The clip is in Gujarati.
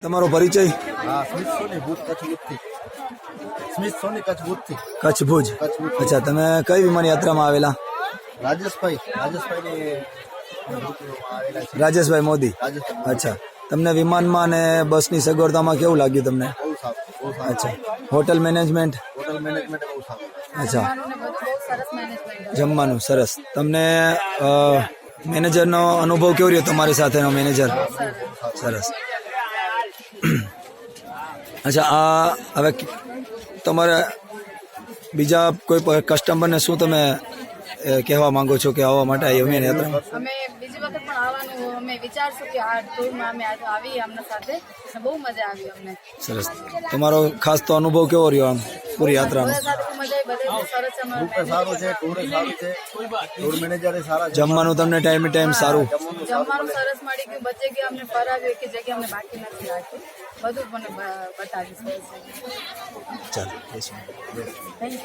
તમારો પરિચય? હા, સ્મિથ સોની ભુજ કચ્છ ભુજથી. સ્મિથ સોની કચ્છ ભુજથી. કચ્છ ભુજ. અચ્છા, તમે કઈ વિમાન યાત્રામાં આવેલા? રાજેશભાઈની આવેલા છે. રાજેશભાઈ મોદી. રાજેશભાઈ અચ્છા, તમને વિમાનમાં ને બસની સગવડતામાં કેવું લાગ્યું તમને? બહુ સારું, બહુ સારું. અચ્છા, હોટલ મેનેજમેન્ટ? હોટલ મેનેજમેન્ટ બહુ સારું. અચ્છા, જમવાનું સરસ. તમને મેનેજરનો અનુભવ કેવો રહ્યો? તમારી સાથેનો મેનેજર સરસ. અચ્છા, આ હવે તમારે બીજા કોઈ કસ્ટમરને શું તમે કહેવા માંગો છો કે આવવા માટે વિમાન યાત્રામાં? અમે બીજી વખત પણ આવવાનું અમે વિચારશું કે આ ટૂરમાં અમે આવી અમને સાથે બહુ મજા આવી અમને. સરસ. તમારો ખાસ તો અનુભવ કેવો રહ્યો આમ પૂરી યાત્રાનો? બધા સાથે ખૂબ મજા આવી, બધે સરસ ગ્રુપે સારું છે, ટૂરે સારું છે, ટૂર મેનેજરે સારા છે. જમવાનું તમને ટાઈમે ટાઈમ સારું? જમવાનું સરસ મળી ગયું, બચે કે અમને ફરાવ્યું કે જગ્યા અમને બાકી નથી રાખી, બધું મને બતાવ્યું સરસ. ચાલો. Thank you.